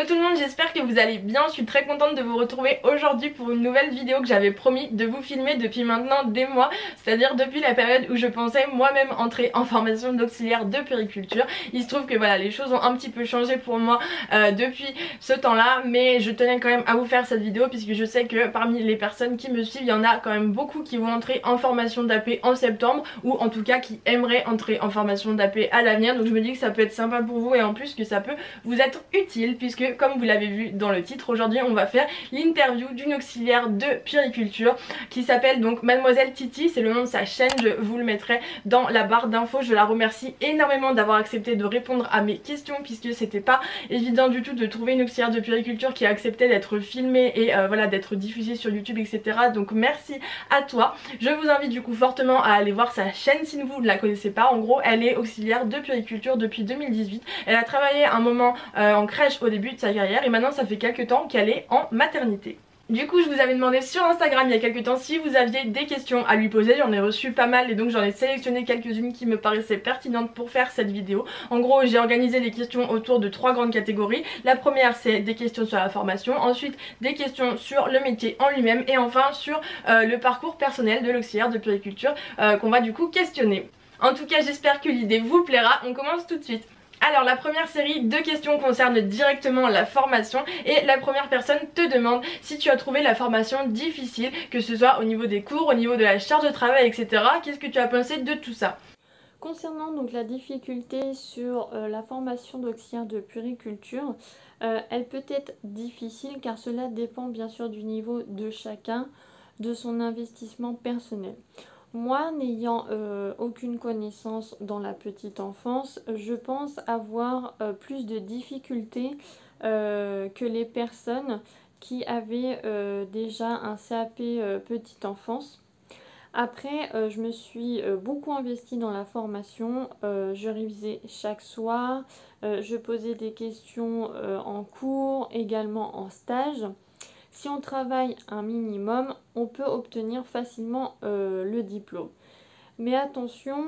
tout le monde, j'espère que vous allez bien. Je suis très contente de vous retrouver aujourd'hui pour une nouvelle vidéo que j'avais promis de vous filmer depuis maintenant des mois, c'est-à-dire depuis la période où je pensais moi-même entrer en formation d'auxiliaire de puériculture. Il se trouve que voilà, les choses ont un petit peu changé pour moi depuis ce temps-là, mais je tenais quand même à vous faire cette vidéo puisque je sais que parmi les personnes qui me suivent, il y en a quand même beaucoup qui vont entrer en formation d'AP en septembre, ou en tout cas qui aimeraient entrer en formation d'AP à l'avenir. Donc je me dis que ça peut être sympa pour vous et en plus que ça peut vous être utile puisque comme vous l'avez vu dans le titre, aujourd'hui on va faire l'interview d'une auxiliaire de puériculture qui s'appelle donc Mademoiselle Titi. C'est le nom de sa chaîne, je vous le mettrai dans la barre d'infos. Je la remercie énormément d'avoir accepté de répondre à mes questions puisque c'était pas évident du tout de trouver une auxiliaire de puériculture qui a accepté d'être filmée et voilà, d'être diffusée sur YouTube, etc. Donc merci à toi. Je vous invite du coup fortement à aller voir sa chaîne si vous ne la connaissez pas. En gros, elle est auxiliaire de puériculture depuis 2018. Elle a travaillé un moment en crèche au début de sa carrière et maintenant ça fait quelques temps qu'elle est en maternité. Du coup je vous avais demandé sur Instagram il y a quelques temps si vous aviez des questions à lui poser, j'en ai reçu pas mal et donc j'en ai sélectionné quelques-unes qui me paraissaient pertinentes pour faire cette vidéo. En gros j'ai organisé les questions autour de 3 grandes catégories. La première c'est des questions sur la formation, ensuite des questions sur le métier en lui-même et enfin sur le parcours personnel de l'auxiliaire de puériculture qu'on va du coup questionner. En tout cas j'espère que l'idée vous plaira, on commence tout de suite. Alors la première série de questions concerne directement la formation et la première personne te demande si tu as trouvé la formation difficile, que ce soit au niveau des cours, au niveau de la charge de travail, etc. Qu'est-ce que tu as pensé de tout ça? Concernant donc la difficulté sur la formation d'auxiliaire de puériculture, elle peut être difficile car cela dépend bien sûr du niveau de chacun, de son investissement personnel. Moi, n'ayant aucune connaissance dans la petite enfance, je pense avoir plus de difficultés que les personnes qui avaient déjà un CAP petite enfance. Après, je me suis beaucoup investie dans la formation, je révisais chaque soir, je posais des questions en cours, également en stage. Si on travaille un minimum, on peut obtenir facilement le diplôme. Mais attention,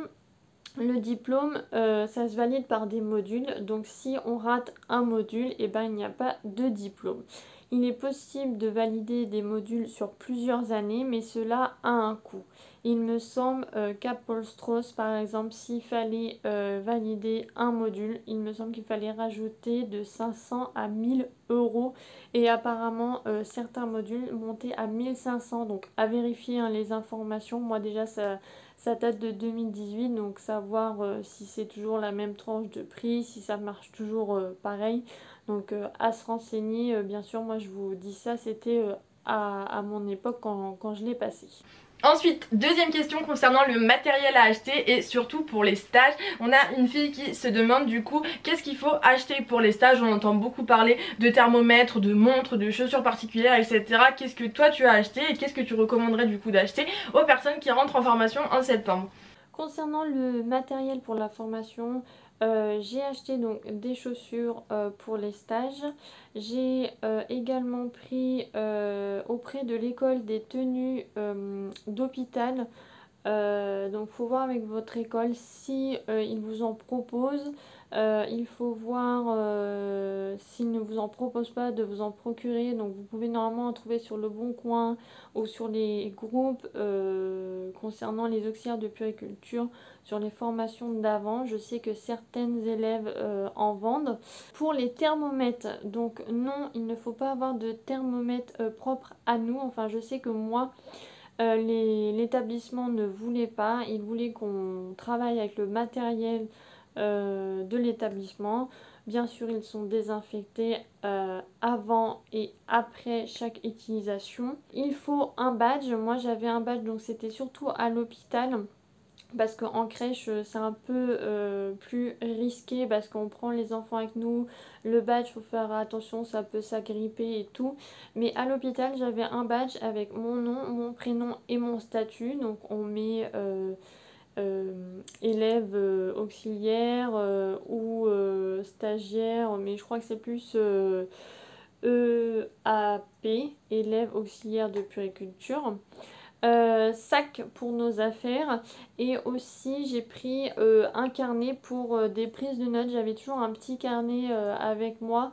le diplôme, ça se valide par des modules. Donc si on rate un module, eh ben, il n'y a pas de diplôme. Il est possible de valider des modules sur plusieurs années, mais cela a un coût. Il me semble qu'à Paul Strauss, par exemple, s'il fallait valider un module, il me semble qu'il fallait rajouter de 500 à 1000 euros. Et apparemment, certains modules montaient à 1500. Donc à vérifier hein, les informations. Moi déjà, ça date de 2018, donc savoir si c'est toujours la même tranche de prix, si ça marche toujours pareil. Donc à se renseigner, bien sûr, moi je vous dis ça, c'était à mon époque quand je l'ai passé. Ensuite, deuxième question concernant le matériel à acheter et surtout pour les stages. On a une fille qui se demande du coup qu'est-ce qu'il faut acheter pour les stages. On entend beaucoup parler de thermomètres, de montres, de chaussures particulières, etc. Qu'est-ce que toi tu as acheté et qu'est-ce que tu recommanderais du coup d'acheter aux personnes qui rentrent en formation en septembre? Concernant le matériel pour la formation, j'ai acheté donc des chaussures pour les stages. J'ai également pris auprès de l'école des tenues d'hôpital. Donc il faut voir avec votre école si ils vous en proposent. Il faut voir s'ils ne vous en proposent pas de vous en procurer. Donc vous pouvez normalement en trouver sur le Bon Coin ou sur les groupes concernant les auxiliaires de puériculture, sur les formations d'avant. Je sais que certaines élèves en vendent. Pour les thermomètres, donc non, il ne faut pas avoir de thermomètre propre à nous. Enfin je sais que moi... l'établissement ne voulait pas, il voulait qu'on travaille avec le matériel de l'établissement. Bien sûr, ils sont désinfectés avant et après chaque utilisation. Il faut un badge. Moi, j'avais un badge, donc c'était surtout à l'hôpital. Parce qu'en crèche c'est un peu plus risqué parce qu'on prend les enfants avec nous, le badge faut faire attention, ça peut s'agripper et tout. Mais à l'hôpital j'avais un badge avec mon nom, mon prénom et mon statut. Donc on met élève auxiliaire ou stagiaire, mais je crois que c'est plus EAP, élève auxiliaire de puériculture. sac pour nos affaires, et aussi j'ai pris un carnet pour des prises de notes. J'avais toujours un petit carnet avec moi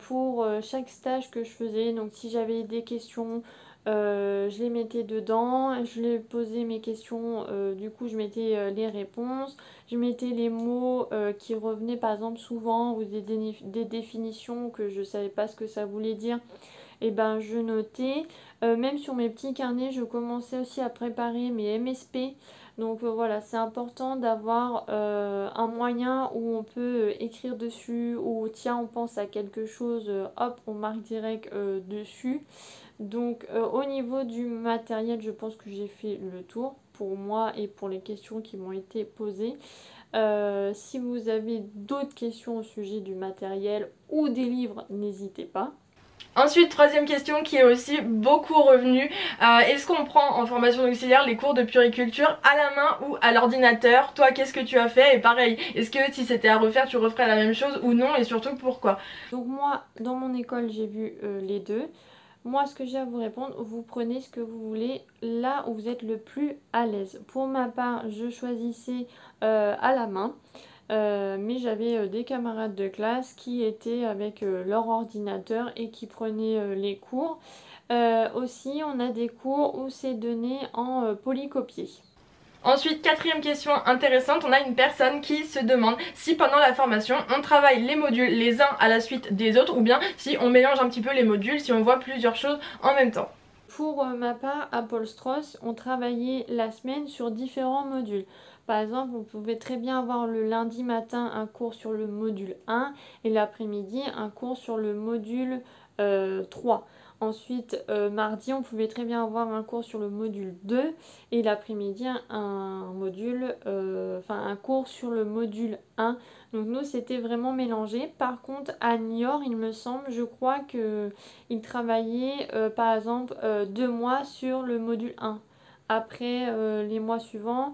pour chaque stage que je faisais. Donc si j'avais des questions, je les mettais dedans, je les posais mes questions, du coup je mettais les réponses, je mettais les mots qui revenaient par exemple souvent, ou des définitions que je savais pas ce que ça voulait dire, et ben je notais. Même sur mes petits carnets, je commençais aussi à préparer mes MSP. Donc voilà, c'est important d'avoir un moyen où on peut écrire dessus, ou tiens on pense à quelque chose, hop on marque direct dessus. Donc au niveau du matériel, je pense que j'ai fait le tour pour moi et pour les questions qui m'ont été posées. Si vous avez d'autres questions au sujet du matériel ou des livres, n'hésitez pas. Ensuite, troisième question qui est aussi beaucoup revenue. Est-ce qu'on prend en formation auxiliaire les cours de puériculture à la main ou à l'ordinateur? Toi, qu'est-ce que tu as fait? Et pareil, est-ce que si c'était à refaire, tu referais la même chose ou non? Et surtout, pourquoi? Donc moi, dans mon école, j'ai vu les deux. Moi, ce que j'ai à vous répondre, vous prenez ce que vous voulez là où vous êtes le plus à l'aise. Pour ma part, je choisissais à la main. Mais j'avais des camarades de classe qui étaient avec leur ordinateur et qui prenaient les cours. Aussi, on a des cours où c'est donné en polycopié. Ensuite, quatrième question intéressante, on a une personne qui se demande si pendant la formation on travaille les modules les uns à la suite des autres, ou bien si on mélange un petit peu les modules, si on voit plusieurs choses en même temps. Pour ma part, à Paul Strauss, on travaillait la semaine sur différents modules. Par exemple, on pouvait très bien avoir le lundi matin un cours sur le module 1 et l'après-midi un cours sur le module 3. Ensuite, mardi, on pouvait très bien avoir un cours sur le module 2 et l'après-midi un cours sur le module 1. Donc nous, c'était vraiment mélangé. Par contre, à Niort, il me semble, je crois qu'il travaillait par exemple 2 mois sur le module 1. Après, les mois suivants,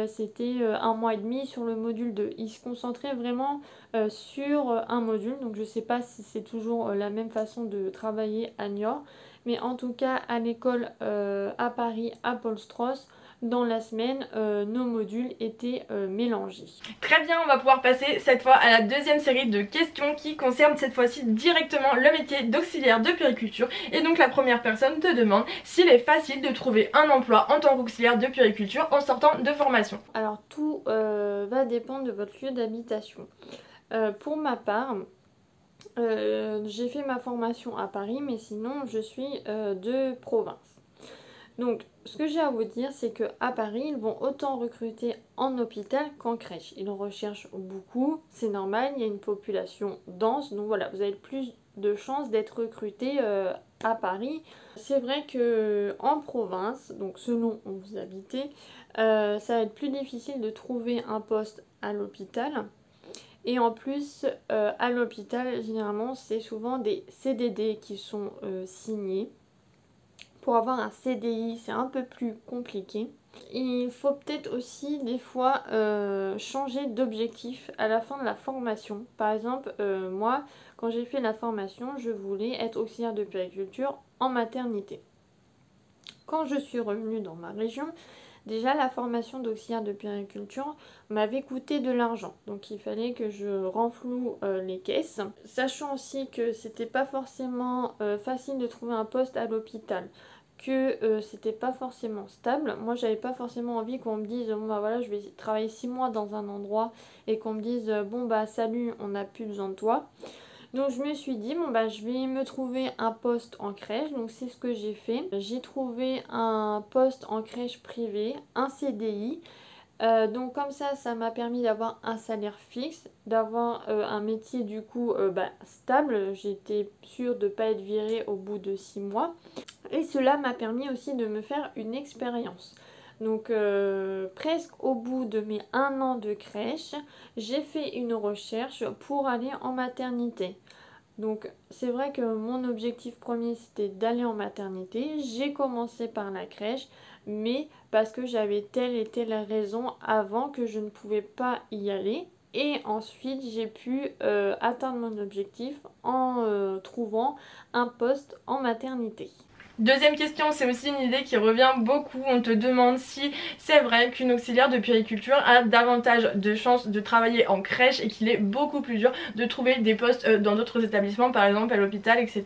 c'était 1 mois et demi sur le module 2. Il se concentrait vraiment sur un module. Donc je ne sais pas si c'est toujours la même façon de travailler à Niort. Mais en tout cas, à l'école à Paris, à Paul Strauss, dans la semaine, nos modules étaient mélangés. Très bien, on va pouvoir passer cette fois à la deuxième série de questions qui concerne cette fois-ci directement le métier d'auxiliaire de puériculture. Et donc la première personne te demande s'il est facile de trouver un emploi en tant qu'auxiliaire de puériculture en sortant de formation. Alors tout va dépendre de votre lieu d'habitation. Pour ma part, j'ai fait ma formation à Paris, mais sinon je suis de province. Donc, ce que j'ai à vous dire, c'est qu'à Paris, ils vont autant recruter en hôpital qu'en crèche. Ils en recherchent beaucoup, c'est normal, il y a une population dense, donc voilà, vous avez plus de chances d'être recruté à Paris. C'est vrai que en province, donc selon où vous habitez, ça va être plus difficile de trouver un poste à l'hôpital. Et en plus, à l'hôpital, généralement, c'est souvent des CDD qui sont signés. Pour avoir un CDI, c'est un peu plus compliqué. Il faut peut-être aussi des fois changer d'objectif à la fin de la formation. Par exemple, moi, quand j'ai fait la formation, je voulais être auxiliaire de puériculture en maternité. Quand je suis revenue dans ma région, déjà la formation d'auxiliaire de puériculture m'avait coûté de l'argent. Donc il fallait que je renfloue les caisses. Sachant aussi que c'était pas forcément facile de trouver un poste à l'hôpital, que c'était pas forcément stable. Moi j'avais pas forcément envie qu'on me dise bon bah voilà je vais travailler 6 mois dans un endroit et qu'on me dise bon bah salut on n'a plus besoin de toi. Donc je me suis dit bon bah je vais me trouver un poste en crèche, donc c'est ce que j'ai fait. J'ai trouvé un poste en crèche privée, un CDI. Donc comme ça m'a permis d'avoir un salaire fixe, d'avoir un métier du coup stable. J'étais sûre de ne pas être virée au bout de 6 mois. Et cela m'a permis aussi de me faire une expérience. Donc presque au bout de mes 1 an de crèche, j'ai fait une recherche pour aller en maternité. Donc c'est vrai que mon objectif premier c'était d'aller en maternité. J'ai commencé par la crèche, mais parce que j'avais telle et telle raison avant que je ne pouvais pas y aller. Et ensuite j'ai pu atteindre mon objectif en trouvant un poste en maternité. Deuxième question, c'est aussi une idée qui revient beaucoup. On te demande si c'est vrai qu'une auxiliaire de puériculture a davantage de chances de travailler en crèche et qu'il est beaucoup plus dur de trouver des postes dans d'autres établissements, par exemple à l'hôpital, etc.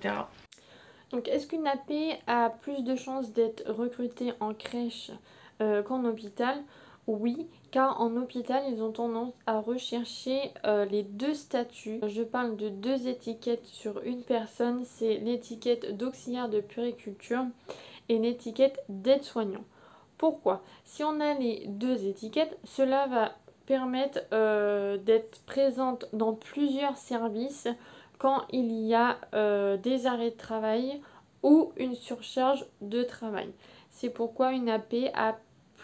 Donc est-ce qu'une AP a plus de chances d'être recrutée en crèche qu'en hôpital? Oui, car en hôpital, ils ont tendance à rechercher les deux statuts. Je parle de deux étiquettes sur une personne, c'est l'étiquette d'auxiliaire de puériculture et l'étiquette d'aide-soignant. Pourquoi? Si on a les deux étiquettes, cela va permettre d'être présente dans plusieurs services quand il y a des arrêts de travail ou une surcharge de travail. C'est pourquoi une AP a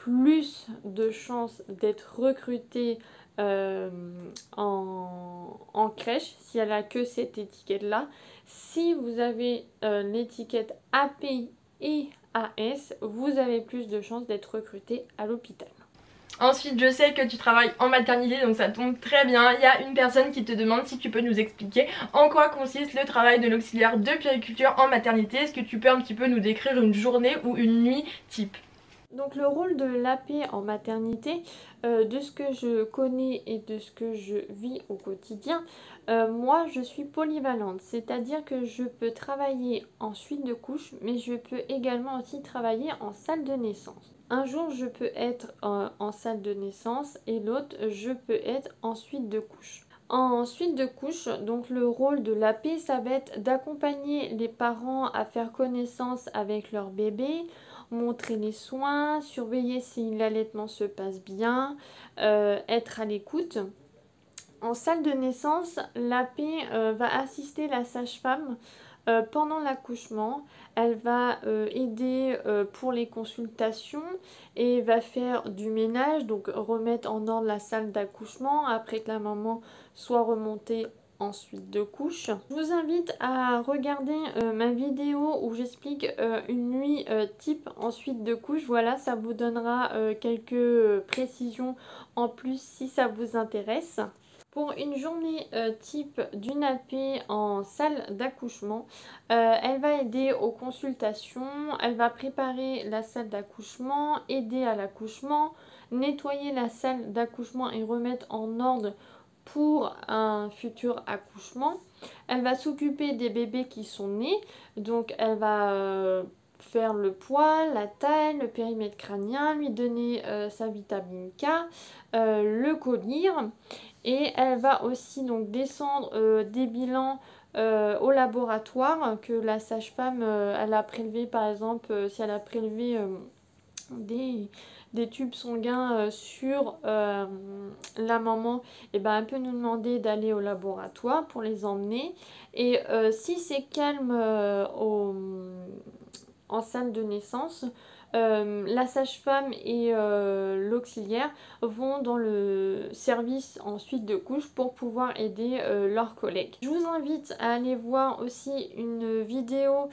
plus de chances d'être recrutée en crèche si elle a que cette étiquette-là. Si vous avez l'étiquette AP et AS, vous avez plus de chances d'être recruté à l'hôpital. Ensuite, je sais que tu travailles en maternité, donc ça tombe très bien. Il y a une personne qui te demande si tu peux nous expliquer en quoi consiste le travail de l'auxiliaire de puériculture en maternité. Est-ce que tu peux un petit peu nous décrire une journée ou une nuit type? Donc le rôle de l'AP en maternité, de ce que je connais et de ce que je vis au quotidien, moi je suis polyvalente, c'est-à-dire que je peux travailler en suite de couches, mais je peux également aussi travailler en salle de naissance. Un jour je peux être en salle de naissance et l'autre je peux être en suite de couches. En suite de couches, donc le rôle de l'AP, ça va être d'accompagner les parents à faire connaissance avec leur bébé, montrer les soins, surveiller si l'allaitement se passe bien, être à l'écoute. En salle de naissance, l'AP va assister la sage-femme pendant l'accouchement. Elle va aider pour les consultations et va faire du ménage, donc remettre en ordre la salle d'accouchement après que la maman soit remontée ensuite de couche. Je vous invite à regarder ma vidéo où j'explique une nuit type ensuite de couche. Voilà, ça vous donnera quelques précisions en plus si ça vous intéresse. Pour une journée type d'une AP en salle d'accouchement, elle va aider aux consultations, elle va préparer la salle d'accouchement, aider à l'accouchement, nettoyer la salle d'accouchement et remettre en ordre pour un futur accouchement. Elle va s'occuper des bébés qui sont nés, donc elle va faire le poids, la taille, le périmètre crânien, lui donner sa vitamine K, le collyre. Et elle va aussi donc descendre des bilans au laboratoire que la sage-femme elle a prélevé, par exemple si elle a prélevé des tubes sanguins sur la maman, et ben elle peut nous demander d'aller au laboratoire pour les emmener. Et si c'est calme en salle de naissance, la sage-femme et l'auxiliaire vont dans le service en suite de couche pour pouvoir aider leurs collègues. Je vous invite à aller voir aussi une vidéo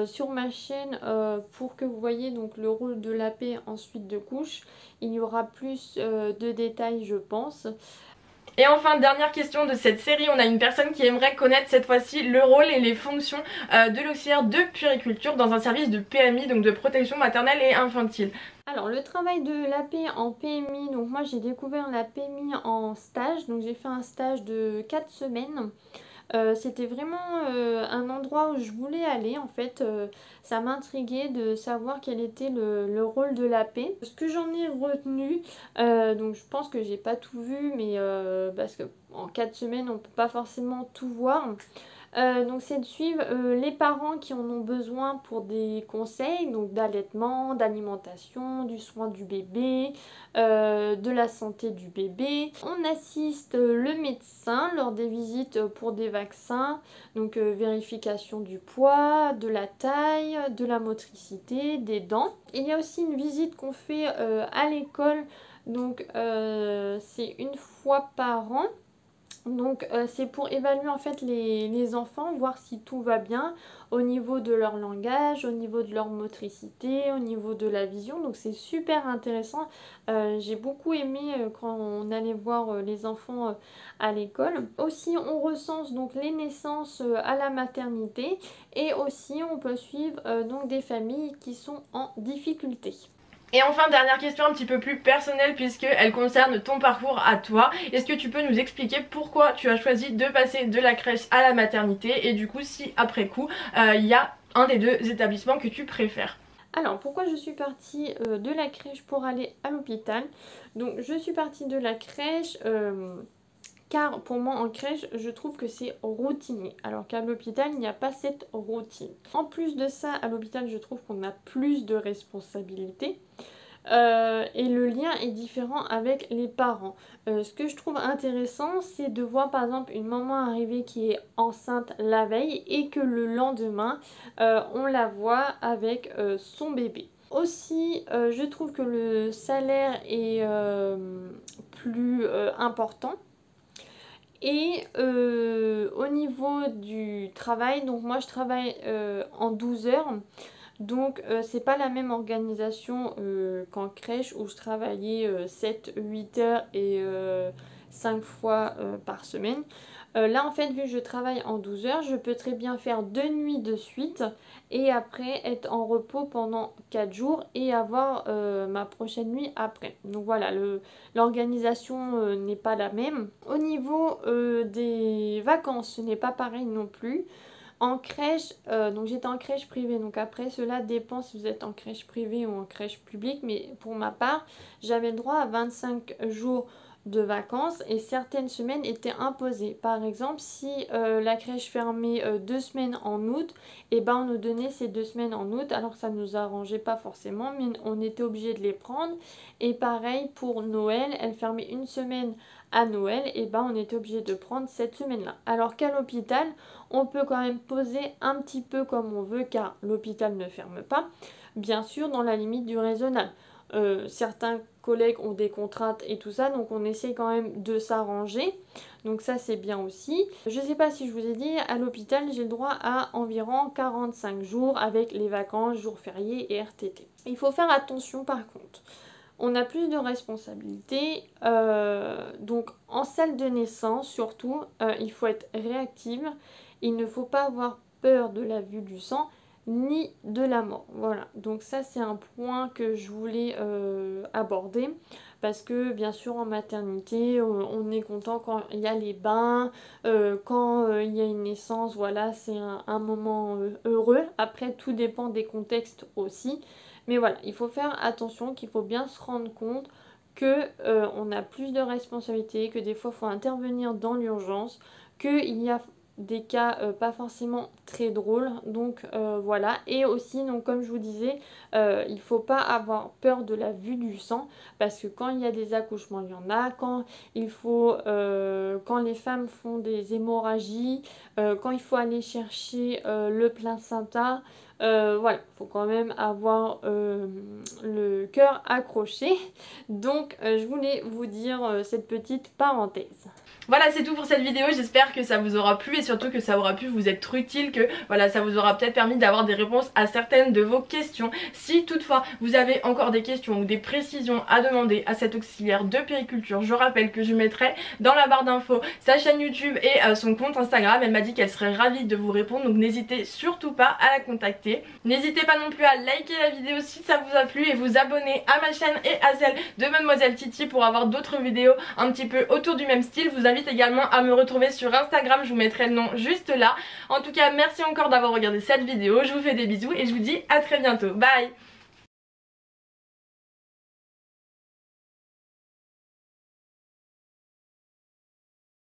sur ma chaîne pour que vous voyez donc le rôle de l'AP en suite de couche. Il y aura plus de détails, je pense. Et enfin, dernière question de cette série, on a une personne qui aimerait connaître cette fois-ci le rôle et les fonctions de l'auxiliaire de puériculture dans un service de PMI, donc de protection maternelle et infantile. Alors le travail de l'AP en PMI, donc moi j'ai découvert la PMI en stage, donc j'ai fait un stage de 4 semaines. C'était vraiment un endroit où je voulais aller en fait, ça m'intriguait de savoir quel était le rôle de l'AP. Ce que j'en ai retenu, donc je pense que j'ai pas tout vu, mais parce que en 4 semaines on peut pas forcément tout voir. Donc c'est de suivre les parents qui en ont besoin pour des conseils, donc d'allaitement, d'alimentation, du soin du bébé, de la santé du bébé. On assiste le médecin lors des visites pour des vaccins, donc vérification du poids, de la taille, de la motricité, des dents. Il y a aussi une visite qu'on fait à l'école, donc c'est une fois par an. Donc c'est pour évaluer en fait les enfants, voir si tout va bien au niveau de leur langage, au niveau de leur motricité, au niveau de la vision. Donc c'est super intéressant. J'ai beaucoup aimé quand on allait voir les enfants à l'école. Aussi on recense donc les naissances à la maternité et aussi on peut suivre donc des familles qui sont en difficulté. Et enfin, dernière question un petit peu plus personnelle puisqu'elle concerne ton parcours à toi. Est-ce que tu peux nous expliquer pourquoi tu as choisi de passer de la crèche à la maternité et du coup si après coup il y a un des deux établissements que tu préfères? Alors, pourquoi je suis partie de la crèche pour aller à l'hôpital? Donc, je suis partie de la crèche car pour moi en crèche, je trouve que c'est routinier. Alors qu'à l'hôpital, il n'y a pas cette routine. En plus de ça, à l'hôpital, je trouve qu'on a plus de responsabilités. Et le lien est différent avec les parents. Ce que je trouve intéressant, c'est de voir par exemple une maman arriver qui est enceinte la veille et que le lendemain, on la voit avec son bébé. Aussi, je trouve que le salaire est plus important. Et au niveau du travail, donc moi je travaille en 12 heures. Donc c'est pas la même organisation qu'en crèche où je travaillais 7-8 heures et 5 fois par semaine. Là en fait vu que je travaille en 12 heures, je peux très bien faire 2 nuits de suite et après être en repos pendant 4 jours et avoir ma prochaine nuit après. Donc voilà, l'organisation n'est pas la même. Au niveau des vacances, ce n'est pas pareil non plus. En crèche, donc j'étais en crèche privée, donc après cela dépend si vous êtes en crèche privée ou en crèche publique, mais pour ma part, j'avais le droit à 25 jours de vacances et certaines semaines étaient imposées. Par exemple, si la crèche fermait 2 semaines en août, et ben on nous donnait ces 2 semaines en août, alors que ça ne nous arrangeait pas forcément, mais on était obligé de les prendre. Et pareil pour Noël, elle fermait une semaine à Noël, et ben on était obligé de prendre cette semaine-là. Alors qu'à l'hôpital, on peut quand même poser un petit peu comme on veut car l'hôpital ne ferme pas, bien sûr dans la limite du raisonnable. Certains collègues ont des contraintes et tout ça, donc on essaie quand même de s'arranger. Donc ça c'est bien aussi. Je ne sais pas si je vous ai dit, à l'hôpital j'ai le droit à environ 45 jours avec les vacances, jours fériés et RTT. Il faut faire attention par contre. On a plus de responsabilités, donc en salle de naissance surtout, il faut être réactive. Il ne faut pas avoir peur de la vue du sang ni de la mort. Voilà, donc ça c'est un point que je voulais aborder parce que bien sûr en maternité on est content quand il y a les bains, quand il y a une naissance, voilà c'est un moment heureux. Après tout dépend des contextes aussi, mais voilà il faut faire attention, qu'il faut bien se rendre compte que on a plus de responsabilités, que des fois il faut intervenir dans l'urgence, qu'il y a des cas pas forcément très drôles, donc voilà. Et aussi donc comme je vous disais, il faut pas avoir peur de la vue du sang parce que quand il y a des accouchements il y en a, quand il faut quand les femmes font des hémorragies, quand il faut aller chercher le placenta, voilà, il faut quand même avoir le cœur accroché. Donc je voulais vous dire cette petite parenthèse. Voilà, c'est tout pour cette vidéo, j'espère que ça vous aura plu et surtout que ça aura pu vous être utile, que voilà, ça vous aura peut-être permis d'avoir des réponses à certaines de vos questions. Si toutefois vous avez encore des questions ou des précisions à demander à cette auxiliaire de puériculture, je rappelle que je mettrai dans la barre d'infos sa chaîne YouTube et son compte Instagram. Elle m'a dit qu'elle serait ravie de vous répondre, donc n'hésitez surtout pas à la contacter. N'hésitez pas non plus à liker la vidéo si ça vous a plu et vous abonner à ma chaîne et à celle de Mademoiselle Titi pour avoir d'autres vidéos un petit peu autour du même style. Vous invite également à me retrouver sur Instagram, je vous mettrai le nom juste là. En tout cas merci encore d'avoir regardé cette vidéo, je vous fais des bisous et je vous dis à très bientôt, bye.